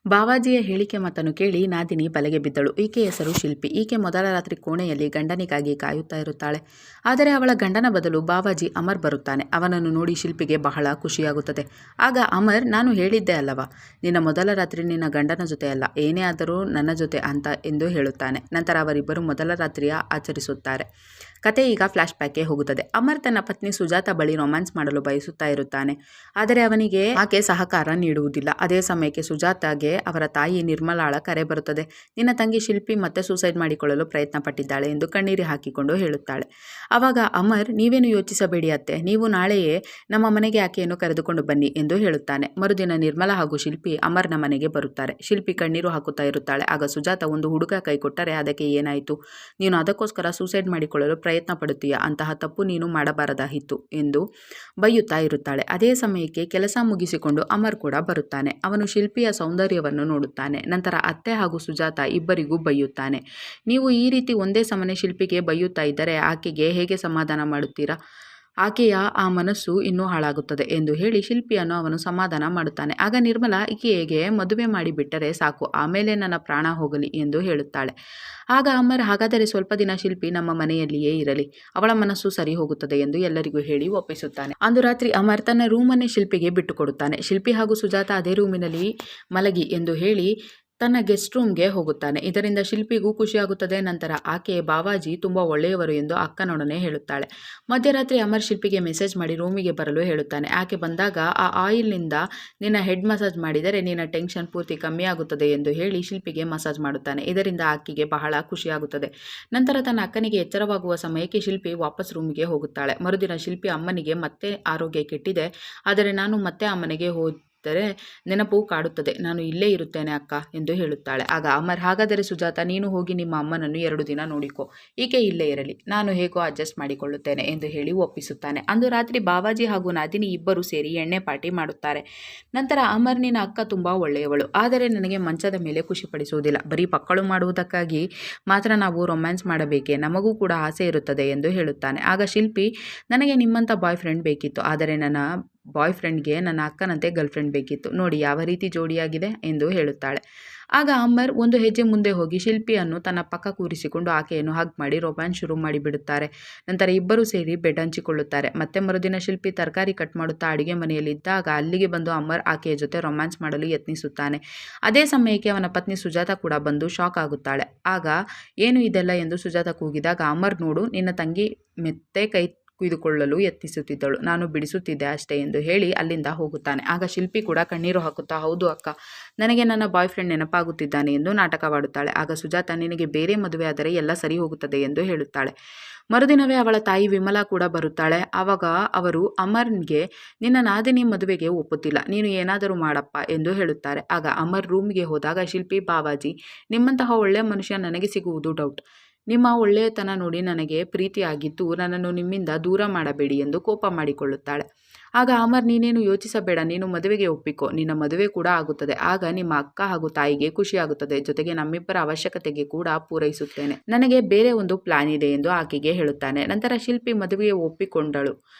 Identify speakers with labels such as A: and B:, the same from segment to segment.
A: ಬಾವಾಜಿಯ ಹೇಳಿಕೆ ಮಾತನ್ನು ಕೇಳಿ ನಾದಿನಿ ಬಲೆಗೆ ಬಿದ್ದಳು. ಈಕೆ ಹೆಸರು ಶಿಲ್ಪಿ. ಈಕೆ ಮೊದಲ ರಾತ್ರಿ ಕೋಣೆಯಲ್ಲಿ ಗಂಡನಿಗಾಗಿ ಕಾಯುತ್ತಾ ಇರುತ್ತಾಳೆ. ಆದರೆ ಅವಳ ಗಂಡನ ಬದಲು ಬಾವಾಜಿ ಅಮರ್ ಬರುತ್ತಾನೆ. ಅವನನ್ನು ನೋಡಿ ಶಿಲ್ಪಿಗೆ ಬಹಳ ಖುಷಿಯಾಗುತ್ತದೆ. ಆಗ ಅಮರ್, ನಾನು ಹೇಳಿದ್ದೆ ಅಲ್ಲವಾ, ನಿನ್ನ ಮೊದಲ ರಾತ್ರಿ ನಿನ್ನ ಗಂಡನ ಜೊತೆ ಅಲ್ಲ, ಏನೇ ಆದರೂ ನನ್ನ ಜೊತೆ ಅಂತ ಎಂದು ಹೇಳುತ್ತಾನೆ. ನಂತರ ಅವರಿಬ್ಬರು ಮೊದಲ ರಾತ್ರಿಯ ಆಚರಿಸುತ್ತಾರೆ. ಕತೆ ಈಗ ಫ್ಲಾಶ್ ಬ್ಯಾಕ್ಗೆ ಹೋಗುತ್ತದೆ. ಅಮರ್ ತನ್ನ ಪತ್ನಿ ಸುಜಾತ ಬಳಿ ರೊಮ್ಯಾನ್ಸ್ ಮಾಡಲು ಬಯಸುತ್ತಾ ಇರುತ್ತಾನೆ. ಆದರೆ ಅವನಿಗೆ ಆಕೆ ಸಹಕಾರ ನೀಡುವುದಿಲ್ಲ. ಅದೇ ಸಮಯಕ್ಕೆ ಸುಜಾತಾಗೆ ಅವರ ತಾಯಿ ನಿರ್ಮಲಾಳ ಕರೆ ಬರುತ್ತದೆ. ನಿನ್ನ ತಂಗಿ ಶಿಲ್ಪಿ ಮತ್ತೆ ಸೂಸೈಡ್ ಮಾಡಿಕೊಳ್ಳಲು ಪ್ರಯತ್ನ ಪಟ್ಟಿದ್ದಾಳೆ ಎಂದು ಕಣ್ಣೀರು ಹಾಕಿಕೊಂಡು ಹೇಳುತ್ತಾಳೆ. ಆವಾಗ ಅಮರ್, ನೀವೇನು ಯೋಚಿಸಬೇಡಿ ಅತ್ತೆ, ನೀವು ನಾಳೆಯೇ ನಮ್ಮ ಮನೆಗೆ ಆಕೆಯನ್ನು ಕರೆದುಕೊಂಡು ಬನ್ನಿ ಎಂದು ಹೇಳುತ್ತಾನೆ. ಮರುದಿನ ನಿರ್ಮಲಾ ಹಾಗೂ ಶಿಲ್ಪಿ ಅಮರ್ನ ಮನೆಗೆ ಬರುತ್ತಾರೆ. ಶಿಲ್ಪಿ ಕಣ್ಣೀರು ಹಾಕುತ್ತಾ ಇರುತ್ತಾಳೆ. ಆಗ ಸುಜಾತ, ಒಂದು ಹುಡುಗ ಕೈ ಕೊಟ್ಟರೆ ಅದಕ್ಕೆ ಏನಾಯಿತು, ನೀನು ಅದಕ್ಕೋಸ್ಕರ ಸೂಸೈಡ್ ಮಾಡಿಕೊಳ್ಳಲು ಪ್ರಯತ್ನ ಪಡುತ್ತೀಯಾ, ಅಂತಹ ತಪ್ಪು ನೀನು ಮಾಡಬಾರದಾಗಿತ್ತು ಎಂದು ಬೈಯುತ್ತಾ ಇರುತ್ತಾಳೆ. ಅದೇ ಸಮಯಕ್ಕೆ ಕೆಲಸ ಮುಗಿಸಿಕೊಂಡು ಅಮರ್ ಕೂಡ ಬರುತ್ತಾನೆ. ಅವನು ಶಿಲ್ಪಿಯ ಸೌಂದರ್ಯವನ್ನು ನೋಡುತ್ತಾನೆ. ನಂತರ ಅತ್ತೆ ಹಾಗೂ ಸುಜಾತ ಇಬ್ಬರಿಗೂ ಬೈಯುತ್ತಾನೆ. ನೀವು ಈ ರೀತಿ ಒಂದೇ ಸಮನೆ ಶಿಲ್ಪಿಗೆ ಬೈಯುತ್ತಾ ಇದ್ದರೆ ಆಕೆಗೆ ಹೇಗೆ ಸಮಾಧಾನ ಮಾಡುತ್ತೀರಾ, ಆಕೆಯ ಆ ಮನಸ್ಸು ಇನ್ನೂ ಹಾಳಾಗುತ್ತದೆ ಎಂದು ಹೇಳಿ ಶಿಲ್ಪಿಯನ್ನು ಅವನು ಸಮಾಧಾನ ಮಾಡುತ್ತಾನೆ. ಆಗ ನಿರ್ಮಲಾ, ಈಕೆಗೆ ಮದುವೆ ಮಾಡಿಬಿಟ್ಟರೆ ಸಾಕು, ಆಮೇಲೆ ನನ್ನ ಪ್ರಾಣ ಹೋಗಲಿ ಎಂದು ಹೇಳುತ್ತಾಳೆ. ಆಗ ಅಮರ್, ಹಾಗಾದರೆ ಸ್ವಲ್ಪ ದಿನ ಶಿಲ್ಪಿ ನಮ್ಮ ಮನೆಯಲ್ಲಿಯೇ ಇರಲಿ, ಅವಳ ಮನಸ್ಸು ಸರಿ ಹೋಗುತ್ತದೆ ಎಂದು ಎಲ್ಲರಿಗೂ ಹೇಳಿ ಒಪ್ಪಿಸುತ್ತಾನೆ. ಅಂದು ರಾತ್ರಿ ಅಮರ್ ತನ್ನ ರೂಮನ್ನೇ ಶಿಲ್ಪಿಗೆ ಬಿಟ್ಟುಕೊಡುತ್ತಾನೆ. ಶಿಲ್ಪಿ ಹಾಗೂ ಸುಜಾತ ಅದೇ ರೂಮಿನಲ್ಲಿ ಮಲಗಿ ಎಂದು ಹೇಳಿ ತನ್ನ ಗೆಸ್ಟ್ ರೂಮ್ಗೆ ಹೋಗುತ್ತಾನೆ. ಇದರಿಂದ ಶಿಲ್ಪಿಗೂ ಖುಷಿಯಾಗುತ್ತದೆ. ನಂತರ ಆಕೆ ಬಾವಾಜಿ ತುಂಬ ಒಳ್ಳೆಯವರು ಎಂದು ಅಕ್ಕನೊಡನೆ ಹೇಳುತ್ತಾಳೆ. ಮಧ್ಯರಾತ್ರಿ ಅಮರ್ ಶಿಲ್ಪಿಗೆ ಮೆಸೇಜ್ ಮಾಡಿ ರೂಮಿಗೆ ಬರಲು ಹೇಳುತ್ತಾನೆ. ಆಕೆ ಬಂದಾಗ ಆ ಆಯಿಲ್ನಿಂದ ನಿನ್ನ ಹೆಡ್ ಮಸಾಜ್ ಮಾಡಿದರೆ ನಿನ್ನ ಟೆನ್ಷನ್ ಪೂರ್ತಿ ಕಮ್ಮಿ ಆಗುತ್ತದೆ ಎಂದು ಹೇಳಿ ಶಿಲ್ಪಿಗೆ ಮಸಾಜ್ ಮಾಡುತ್ತಾನೆ. ಇದರಿಂದ ಆಕೆಗೆ ಬಹಳ ಖುಷಿಯಾಗುತ್ತದೆ. ನಂತರ ತನ್ನ ಅಕ್ಕನಿಗೆ ಎಚ್ಚರವಾಗುವ ಸಮಯಕ್ಕೆ ಶಿಲ್ಪಿ ವಾಪಸ್ ರೂಮಿಗೆ ಹೋಗುತ್ತಾಳೆ. ಮರುದಿನ ಶಿಲ್ಪಿ ಅಮ್ಮನಿಗೆ ಮತ್ತೆ ಆರೋಗ್ಯ ಕೆಟ್ಟಿದೆ, ಆದರೆ ನಾನು ಮತ್ತೆ ಆ ಮನೆಗೆ ನೆನಪು ಕಾಡುತ್ತದೆ, ನಾನು ಇಲ್ಲೇ ಇರುತ್ತೇನೆ ಅಕ್ಕ ಎಂದು ಹೇಳುತ್ತಾಳೆ. ಆಗ ಅಮರ್, ಹಾಗಾದರೆ ಸುಜಾತ ನೀನು ಹೋಗಿ ನಿಮ್ಮ ಅಮ್ಮನನ್ನು 2 ದಿನ ನೋಡಿಕೊ, ಈಕೆ ಇಲ್ಲೇ ಇರಲಿ, ನಾನು ಹೇಗೋ ಅಡ್ಜಸ್ಟ್ ಮಾಡಿಕೊಳ್ಳುತ್ತೇನೆ ಎಂದು ಹೇಳಿ ಒಪ್ಪಿಸುತ್ತಾನೆ. ಅಂದು ರಾತ್ರಿ ಬಾವಾಜಿ ಹಾಗೂ ನಾದಿನಿ ಇಬ್ಬರು ಸೇರಿ ಎಣ್ಣೆ ಪಾರ್ಟಿ ಮಾಡುತ್ತಾರೆ. ನಂತರ ಅಮರ್, ನಿನ್ನ ಅಕ್ಕ ತುಂಬ ಒಳ್ಳೆಯವಳು, ಆದರೆ ನನಗೆ ಮಂಚದ ಮೇಲೆ ಖುಷಿಪಡಿಸುವುದಿಲ್ಲ, ಬರೀ ಪಕ್ಕಳು ಮಾಡುವುದಕ್ಕಾಗಿ ಮಾತ್ರ ನಾವು ರೊಮ್ಯಾನ್ಸ್ ಮಾಡಬೇಕೆ, ನಮಗೂ ಕೂಡ ಆಸೆ ಇರುತ್ತದೆ ಎಂದು ಹೇಳುತ್ತಾನೆ. ಆಗ ಶಿಲ್ಪಿ, ನನಗೆ ನಿಮ್ಮಂಥ ಬಾಯ್ ಫ್ರೆಂಡ್ ಬೇಕಿತ್ತು, ಆದರೆ ನನ್ನ ಬಾಯ್ ಫ್ರೆಂಡ್ಗೆ ನನ್ನ ಅಕ್ಕನಂತೆ ಗರ್ಲ್ ಫ್ರೆಂಡ್ ಬೇಕಿತ್ತು, ನೋಡಿ ಯಾವ ರೀತಿ ಜೋಡಿಯಾಗಿದೆ ಎಂದು ಹೇಳುತ್ತಾಳೆ. ಆಗ ಅಮರ್ ಒಂದು ಹೆಜ್ಜೆ ಮುಂದೆ ಹೋಗಿ ಶಿಲ್ಪಿಯನ್ನು ತನ್ನ ಪಕ್ಕ ಕೂರಿಸಿಕೊಂಡು ಆಕೆಯನ್ನು ಹಗ್ ಮಾಡಿ ರೊಮ್ಯಾನ್ಸ್ ಶುರು ಮಾಡಿಬಿಡುತ್ತಾರೆ. ನಂತರ ಇಬ್ಬರು ಸೇರಿ ಬೆಡ್ ಹಂಚಿಕೊಳ್ಳುತ್ತಾರೆ. ಮತ್ತೆ ಮರುದಿನ ಶಿಲ್ಪಿ ತರಕಾರಿ ಕಟ್ ಮಾಡುತ್ತಾ ಅಡುಗೆ ಮನೆಯಲ್ಲಿ ಇದ್ದಾಗ ಅಲ್ಲಿಗೆ ಬಂದು ಅಮರ್ ಆಕೆಯ ಜೊತೆ ರೊಮ್ಯಾನ್ಸ್ ಮಾಡಲು ಯತ್ನಿಸುತ್ತಾನೆ. ಅದೇ ಸಮಯಕ್ಕೆ ಅವನ ಪತ್ನಿ ಸುಜಾತ ಕೂಡ ಬಂದು ಶಾಕ್ ಆಗುತ್ತಾಳೆ. ಆಗ ಏನು ಇದೆಲ್ಲ ಎಂದು ಸುಜಾತ ಕೂಗಿದಾಗ ಅಮರ್, ನೋಡು, ನಿನ್ನ ತಂಗಿ ಮೆತ್ತೆ ಕೈ ಕುಯ್ದುಕೊಳ್ಳಲು ಯತ್ನಿಸುತ್ತಿದ್ದಳು, ನಾನು ಬಿಡಿಸುತ್ತಿದ್ದೆ ಅಷ್ಟೇ ಎಂದು ಹೇಳಿ ಅಲ್ಲಿಂದ ಹೋಗುತ್ತಾನೆ. ಆಗ ಶಿಲ್ಪಿ ಕೂಡ ಕಣ್ಣೀರು ಹಾಕುತ್ತಾ, ಹೌದು ಅಕ್ಕ, ನನಗೆ ನನ್ನ ಬಾಯ್ ಫ್ರೆಂಡ್ ನೆನಪಾಗುತ್ತಿದ್ದಾನೆ ಎಂದು ನಾಟಕವಾಡುತ್ತಾಳೆ. ಆಗ ಸುಜಾತ, ನಿನಗೆ ಬೇರೆ ಮದುವೆ ಆದರೆ ಎಲ್ಲ ಸರಿ ಹೋಗುತ್ತದೆ ಎಂದು ಹೇಳುತ್ತಾಳೆ. ಮರುದಿನವೇ ಅವಳ ತಾಯಿ ವಿಮಲಾ ಕೂಡ ಬರುತ್ತಾಳೆ. ಆವಾಗ ಅವರು ಅಮರ್ಗೆ, ನಿನ್ನ ನಾದಿನಿ ಮದುವೆಗೆ ಒಪ್ಪುತ್ತಿಲ್ಲ, ನೀನು ಏನಾದರೂ ಮಾಡಪ್ಪ ಎಂದು ಹೇಳುತ್ತಾರೆ. ಆಗ ಅಮರ್ ರೂಮಿಗೆ ಹೋದಾಗ ಶಿಲ್ಪಿ, ಬಾವಾಜಿ, ನಿಮ್ಮಂತಹ ಒಳ್ಳೆಯ ಮನುಷ್ಯ ನನಗೆ ಸಿಗುವುದು ಡೌಟ್, ನಿಮ್ಮ ಒಳ್ಳೆಯತನ ನೋಡಿ ನನಗೆ ಪ್ರೀತಿಯಾಗಿದ್ದು ನನ್ನನ್ನು ನಿಮ್ಮಿಂದ ದೂರ ಮಾಡಬೇಡಿ ಎಂದು ಕೋಪ ಮಾಡಿಕೊಳ್ಳುತ್ತಾಳೆ. ಆಗ ಅಮರ್, ನೀನೇನು ಯೋಚಿಸಬೇಡ, ನೀನು ಮದುವೆಗೆ ಒಪ್ಪಿಕೊ, ನಿನ್ನ ಮದುವೆ ಕೂಡ ಆಗುತ್ತದೆ, ಆಗ ನಿಮ್ಮ ಅಕ್ಕ ಹಾಗೂ ತಾಯಿಗೆ ಖುಷಿಯಾಗುತ್ತದೆ, ಜೊತೆಗೆ ನಮ್ಮಿಬ್ಬರ ಅವಶ್ಯಕತೆಗೆ ಕೂಡ ಪೂರೈಸುತ್ತೇನೆ, ನನಗೆ ಬೇರೆ ಒಂದು ಪ್ಲಾನ್ ಇದೆ ಎಂದು ಆಕೆಗೆ ಹೇಳುತ್ತಾನೆ. ನಂತರ ಶಿಲ್ಪಿ ಮದುವೆಗೆ ಒಪ್ಪಿಕೊಂಡಳು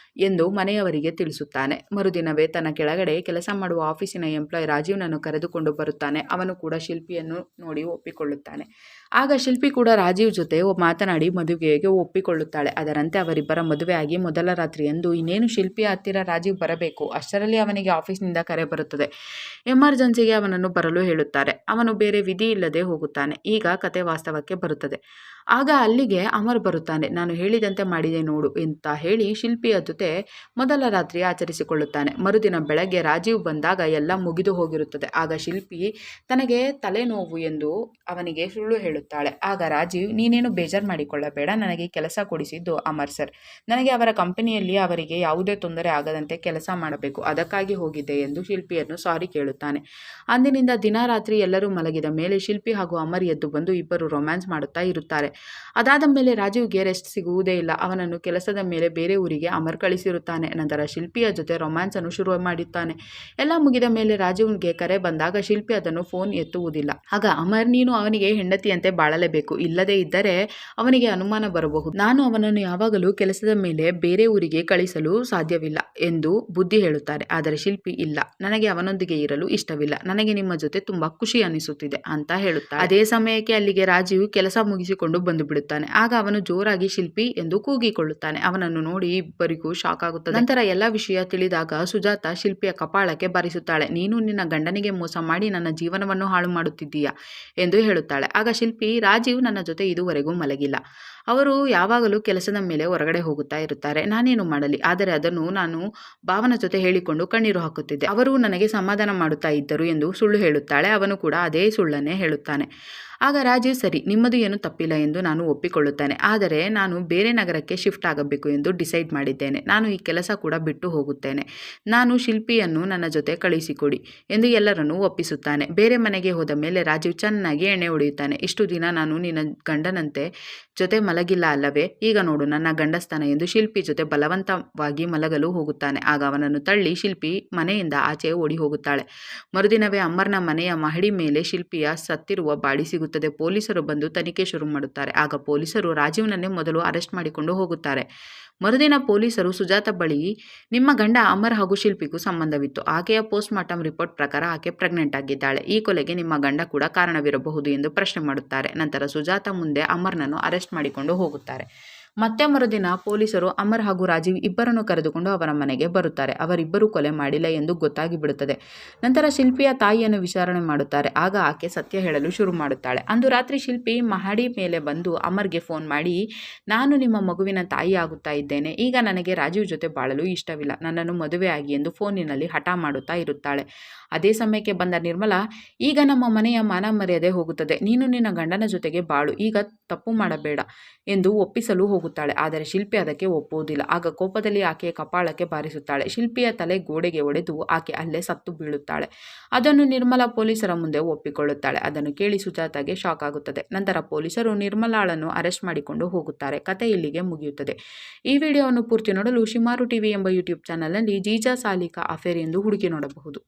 A: ಎಂದು ಮನೆಯವರಿಗೆ ತಿಳಿಸುತ್ತಾನೆ. ಮರುದಿನವೇ ತನ್ನ ಕೆಳಗಡೆ ಕೆಲಸ ಮಾಡುವ ಆಫೀಸಿನ ಎಂಪ್ಲಾಯ್ ರಾಜೀವ್ನನ್ನು ಕರೆದುಕೊಂಡು ಬರುತ್ತಾನೆ. ಅವನು ಕೂಡ ಶಿಲ್ಪಿಯನ್ನು ನೋಡಿ ಒಪ್ಪಿಕೊಳ್ಳುತ್ತಾನೆ. ಆಗ ಶಿಲ್ಪಿ ಕೂಡ ರಾಜೀವ್ ಜೊತೆ ಮಾತನಾಡಿ ಮದುವೆಗೆ ಒಪ್ಪಿಕೊಳ್ಳುತ್ತಾಳೆ. ಅದರಂತೆ ಅವರಿಬ್ಬರ ಮದುವೆಯಾಗಿ ಮೊದಲ ರಾತ್ರಿಯಂದು ಇನ್ನೇನು ಶಿಲ್ಪಿಯ ಹತ್ತಿರ ರಾಜೀವ್ ಬರಬೇಕು, ಅಷ್ಟರಲ್ಲಿ ಅವನಿಗೆ ಆಫೀಸ್ನಿಂದ ಕರೆ ಬರುತ್ತದೆ. ಎಮರ್ಜೆನ್ಸಿಗೆ ಅವನನ್ನು ಬರಲು ಹೇಳುತ್ತಾರೆ. ಅವನು ಬೇರೆ ವಿಧಿ ಇಲ್ಲದೆ ಹೋಗುತ್ತಾನೆ. ಈಗ ಕತೆ ವಾಸ್ತವಕ್ಕೆ ಬರುತ್ತದೆ. ಆಗ ಅಲ್ಲಿಗೆ ಅಮರ್ ಬರುತ್ತಾನೆ. ನಾನು ಹೇಳಿದಂತೆ ಮಾಡಿದೆ ನೋಡು ಅಂತ ಹೇಳಿ ಶಿಲ್ಪಿಯ ಜೊತೆ ಮೊದಲ ರಾತ್ರಿ ಆಚರಿಸಿಕೊಳ್ಳುತ್ತಾನೆ. ಮರುದಿನ ಬೆಳಗ್ಗೆ ರಾಜೀವ್ ಬಂದಾಗ ಎಲ್ಲ ಮುಗಿದು ಹೋಗಿರುತ್ತದೆ. ಆಗ ಶಿಲ್ಪಿ ತನಗೆ ತಲೆನೋವು ಎಂದು ಅವನಿಗೆ ಸುಳ್ಳು ಹೇಳುತ್ತಾಳೆ. ಆಗ ರಾಜೀವ್, ನೀನೇನು ಬೇಜಾರು ಮಾಡಿಕೊಳ್ಳಬೇಡ, ನನಗೆ ಕೆಲಸ ಕೊಡಿಸಿದ್ದು ಅಮರ್ ಸರ್, ನನಗೆ ಅವರ ಕಂಪನಿಯಲ್ಲಿ ಅವರಿಗೆ ಯಾವುದೇ ತೊಂದರೆ ಆಗದಂತೆ ಕೆಲಸ ಮಾಡಬೇಕು, ಅದಕ್ಕಾಗಿ ಹೋಗಿದ್ದೆ ಎಂದು ಶಿಲ್ಪಿಯನ್ನು ಸಾರಿ ಕೇಳುತ್ತಾನೆ. ಅಂದಿನಿಂದ ದಿನ ರಾತ್ರಿ ಎಲ್ಲರೂ ಮಲಗಿದ ಮೇಲೆ ಶಿಲ್ಪಿ ಹಾಗೂ ಅಮರ್ ಎದ್ದು ಬಂದು ಇಬ್ಬರು ರೊಮ್ಯಾನ್ಸ್ ಮಾಡುತ್ತಾ ಇರುತ್ತಾರೆ. ಅದಾದ ಮೇಲೆ ರಾಜೀವ್ಗೆ ರೆಸ್ಟ್ ಸಿಗುವುದೇ ಇಲ್ಲ. ಅವನನ್ನು ಕೆಲಸದ ಮೇಲೆ ಬೇರೆ ಊರಿಗೆ ಅಮರ್ ಕಳಿಸಿರುತ್ತಾನೆ. ನಂತರ ಶಿಲ್ಪಿಯ ಜೊತೆ ರೊಮ್ಯಾನ್ಸ್ ಅನ್ನು ಶುರು ಮಾಡುತ್ತಾನೆ. ಎಲ್ಲ ಮುಗಿದ ಮೇಲೆ ರಾಜೀವ್ಗೆ ಕರೆ ಬಂದಾಗ ಶಿಲ್ಪಿ ಅದನ್ನು ಫೋನ್ ಎತ್ತುವುದಿಲ್ಲ. ಆಗ ಅಮರ್, ನೀನು ಅವನಿಗೆ ಹೆಂಡತಿಯಂತೆ ಬಾಳಲೇಬೇಕು, ಇಲ್ಲದೇ ಇದ್ದರೆ ಅವನಿಗೆ ಅನುಮಾನ ಬರಬಹುದು. ನಾನು ಅವನನ್ನು ಯಾವಾಗಲೂ ಕೆಲಸದ ಮೇಲೆ ಬೇರೆ ಊರಿಗೆ ಕಳಿಸಲು ಸಾಧ್ಯವಿಲ್ಲ ಎಂದು ಬುದ್ಧಿ ಹೇಳುತ್ತಾರೆ. ಆದರೆ ಶಿಲ್ಪಿ, ಇಲ್ಲ, ನನಗೆ ಅವನೊಂದಿಗೆ ಇರಲು ಇಷ್ಟವಿಲ್ಲ, ನನಗೆ ನಿಮ್ಮ ಜೊತೆ ತುಂಬಾ ಖುಷಿ ಅನಿಸುತ್ತಿದೆ ಅಂತ ಹೇಳುತ್ತಾರೆ. ಅದೇ ಸಮಯಕ್ಕೆ ಅಲ್ಲಿಗೆ ರಾಜೀವ್ ಕೆಲಸ ಮುಗಿಸಿಕೊಂಡು ಬಂದು ಬಿಡುತ್ತಾನೆ. ಆಗ ಅವನು ಜೋರಾಗಿ ಶಿಲ್ಪಿ ಎಂದು ಕೂಗಿಕೊಳ್ಳುತ್ತಾನೆ. ಅವನನ್ನು ನೋಡಿ ಇಬ್ಬರಿಗೂ ಶಾಕ್ ಆಗುತ್ತದೆ. ನಂತರ ಎಲ್ಲ ವಿಷಯ ತಿಳಿದಾಗ ಸುಜಾತ ಶಿಲ್ಪಿಯ ಕಪಾಳಕ್ಕೆ ಬಾರಿಸುತ್ತಾಳೆ. ನೀನು ನಿನ್ನ ಗಂಡನಿಗೆ ಮೋಸ ಮಾಡಿ ನನ್ನ ಜೀವನವನ್ನು ಹಾಳು ಮಾಡುತ್ತಿದ್ದೀಯಾ ಎಂದು ಹೇಳುತ್ತಾಳೆ. ಆಗ ಶಿಲ್ಪಿ, ರಾಜೀವ್ ನನ್ನ ಜೊತೆ ಇದುವರೆಗೂ ಮಲಗಿಲ್ಲ, ಅವರು ಯಾವಾಗಲೂ ಕೆಲಸದ ಮೇಲೆ ಹೊರಗಡೆ ಹೋಗುತ್ತಾ ಇರುತ್ತಾರೆ, ನಾನೇನು ಮಾಡಲಿ. ಆದರೆ ಅದನ್ನು ನಾನು ಭಾವನ ಜೊತೆ ಹೇಳಿಕೊಂಡು ಕಣ್ಣೀರು ಹಾಕುತ್ತಿದ್ದೆ, ಅವರು ನನಗೆ ಸಮಾಧಾನ ಮಾಡುತ್ತಾ ಇದ್ದರು ಎಂದು ಸುಳ್ಳು ಹೇಳುತ್ತಾಳೆ. ಅವನು ಕೂಡ ಅದೇ ಸುಳ್ಳನ್ನೇ ಹೇಳುತ್ತಾನೆ. ಆಗ ರಾಜೀವ್, ಸರಿ, ನಿಮ್ಮದು ಏನು ತಪ್ಪಿಲ್ಲ ಎಂದು ನಾನು ಒಪ್ಪಿಕೊಳ್ಳುತ್ತೇನೆ, ಆದರೆ ನಾನು ಬೇರೆ ನಗರಕ್ಕೆ ಶಿಫ್ಟ್ ಆಗಬೇಕು ಎಂದು ಡಿಸೈಡ್ ಮಾಡಿದ್ದೇನೆ, ನಾನು ಈ ಕೆಲಸ ಕೂಡ ಬಿಟ್ಟು ಹೋಗುತ್ತೇನೆ, ನಾನು ಶಿಲ್ಪಿಯನ್ನು ನನ್ನ ಜೊತೆ ಕಳಿಸಿಕೊಡಿ ಎಂದು ಎಲ್ಲರನ್ನೂ ಒಪ್ಪಿಸುತ್ತಾನೆ. ಬೇರೆ ಮನೆಗೆ ಹೋದ ಮೇಲೆ ರಾಜೀವ್ ಚೆನ್ನಾಗಿ ಎಣ್ಣೆ ಹೊಡೆಯುತ್ತಾನೆ. ಇಷ್ಟು ದಿನ ನಾನು ನಿನ್ನ ಗಂಡನಂತೆ ಜೊತೆ ಮಲಗಿಲ್ಲ ಅಲ್ಲವೇ, ಈಗ ನೋಡು ನನ್ನ ಗಂಡಸ್ತಾನ ಎಂದು ಶಿಲ್ಪಿ ಜೊತೆ ಬಲವಂತವಾಗಿ ಮಲಗಲು ಹೋಗುತ್ತಾನೆ. ಆಗ ಅವನನ್ನು ತಳ್ಳಿ ಶಿಲ್ಪಿ ಮನೆಯಿಂದ ಆಚೆ ಓಡಿ ಹೋಗುತ್ತಾಳೆ. ಮರುದಿನವೇ ಅಮರ್ನ ಮನೆಯ ಮಹಡಿ ಮೇಲೆ ಶಿಲ್ಪಿಯ ಸತ್ತಿರುವ ಬಾಡಿ ಸಿಗುತ್ತದೆ. ಪೊಲೀಸರು ಬಂದು ತನಿಖೆ ಶುರು ಮಾಡುತ್ತಾರೆ. ಆಗ ಪೊಲೀಸರು ರಾಜೀವ್ನನ್ನೇ ಮೊದಲು ಅರೆಸ್ಟ್ ಮಾಡಿಕೊಂಡು ಹೋಗುತ್ತಾರೆ. ಮರುದಿನ ಪೊಲೀಸರು ಸುಜಾತ ಬಳಿ, ನಿಮ್ಮ ಗಂಡ ಅಮರ್ ಹಾಗೂ ಶಿಲ್ಪಿಗೂ ಸಂಬಂಧವಿತ್ತು, ಆಕೆಯ ಪೋಸ್ಟ್ ಮಾರ್ಟಮ್ ರಿಪೋರ್ಟ್ ಪ್ರಕಾರ ಆಕೆ ಪ್ರೆಗ್ನೆಂಟ್ ಆಗಿದ್ದಾಳೆ, ಈ ಕೊಲೆಗೆ ನಿಮ್ಮ ಗಂಡ ಕೂಡ ಕಾರಣವಿರಬಹುದು ಎಂದು ಪ್ರಶ್ನೆ ಮಾಡುತ್ತಾರೆ. ನಂತರ ಸುಜಾತ ಮುಂದೆ ಅಮರ್ನನ್ನು ಅರೆಸ್ಟ್ ಮಾಡಿಕೊಂಡು ಹೋಗುತ್ತಾರೆ. ಮತ್ತೆ ಮರುದಿನ ಪೊಲೀಸರು ಅಮರ್ ಹಾಗೂ ರಾಜೀವ್ ಇಬ್ಬರನ್ನು ಕರೆದುಕೊಂಡು ಅವರ ಮನೆಗೆ ಬರುತ್ತಾರೆ. ಅವರಿಬ್ಬರೂ ಕೊಲೆ ಮಾಡಿಲ್ಲ ಎಂದು ಗೊತ್ತಾಗಿ ಬಿಡುತ್ತದೆ. ನಂತರ ಶಿಲ್ಪಿಯ ತಾಯಿಯನ್ನು ವಿಚಾರಣೆ ಮಾಡುತ್ತಾರೆ. ಆಗ ಆಕೆ ಸತ್ಯ ಹೇಳಲು ಶುರು ಮಾಡುತ್ತಾಳೆ. ಅಂದು ರಾತ್ರಿ ಶಿಲ್ಪಿ ಮಹಡಿ ಮೇಲೆ ಬಂದು ಅಮರ್ಗೆ ಫೋನ್ ಮಾಡಿ, ನಾನು ನಿಮ್ಮ ಮಗುವಿನ ತಾಯಿ ಆಗುತ್ತಾ ಇದ್ದೇನೆ, ಈಗ ನನಗೆ ರಾಜೀವ್ ಜೊತೆ ಬಾಳಲು ಇಷ್ಟವಿಲ್ಲ, ನನ್ನನ್ನು ಮದುವೆ ಆಗಿ ಎಂದು ಫೋನಿನಲ್ಲಿ ಹಠ ಮಾಡುತ್ತಾ ಇರುತ್ತಾಳೆ. ಅದೇ ಸಮಯಕ್ಕೆ ಬಂದ ನಿರ್ಮಲಾ, ಈಗ ನಮ್ಮ ಮನೆಯ ಮಾನ ಮರ್ಯಾದೆ ಹೋಗುತ್ತದೆ, ನೀನು ನಿನ್ನ ಗಂಡನ ಜೊತೆಗೆ ಬಾಳು, ಈಗ ತಪ್ಪು ಮಾಡಬೇಡ ಎಂದು ಒಪ್ಪಿಸಲು ಹೋಗುತ್ತಾಳೆ. ಆದರೆ ಶಿಲ್ಪಿ ಅದಕ್ಕೆ ಒಪ್ಪುವುದಿಲ್ಲ. ಆಗ ಕೋಪದಲ್ಲಿ ಆಕೆಯ ಕಪಾಳಕ್ಕೆ ಬಾರಿಸುತ್ತಾಳೆ. ಶಿಲ್ಪಿಯ ತಲೆ ಗೋಡೆಗೆ ಒಡೆದು ಆಕೆ ಅಲ್ಲೇ ಸತ್ತು ಬೀಳುತ್ತಾಳೆ. ಅದನ್ನು ನಿರ್ಮಲಾ ಪೊಲೀಸರ ಮುಂದೆ ಒಪ್ಪಿಕೊಳ್ಳುತ್ತಾಳೆ. ಅದನ್ನು ಕೇಳಿ ಸುಜಾತಾಗೆ ಶಾಕ್ ಆಗುತ್ತದೆ. ನಂತರ ಪೊಲೀಸರು ನಿರ್ಮಲಾಳನ್ನು ಅರೆಸ್ಟ್ ಮಾಡಿಕೊಂಡು ಹೋಗುತ್ತಾರೆ. ಕತೆ ಇಲ್ಲಿಗೆ ಮುಗಿಯುತ್ತದೆ. ಈ ವಿಡಿಯೋವನ್ನು ಪೂರ್ತಿ ನೋಡಲು ಶಿಮಾರು ಟಿವಿ ಎಂಬ ಯೂಟ್ಯೂಬ್ ಚಾನಲ್ನಲ್ಲಿ ಜೀಜಾ ಸಾಲಿಕಾ ಅಫೇರ್ ಎಂದು ಹುಡುಕಿ ನೋಡಬಹುದು.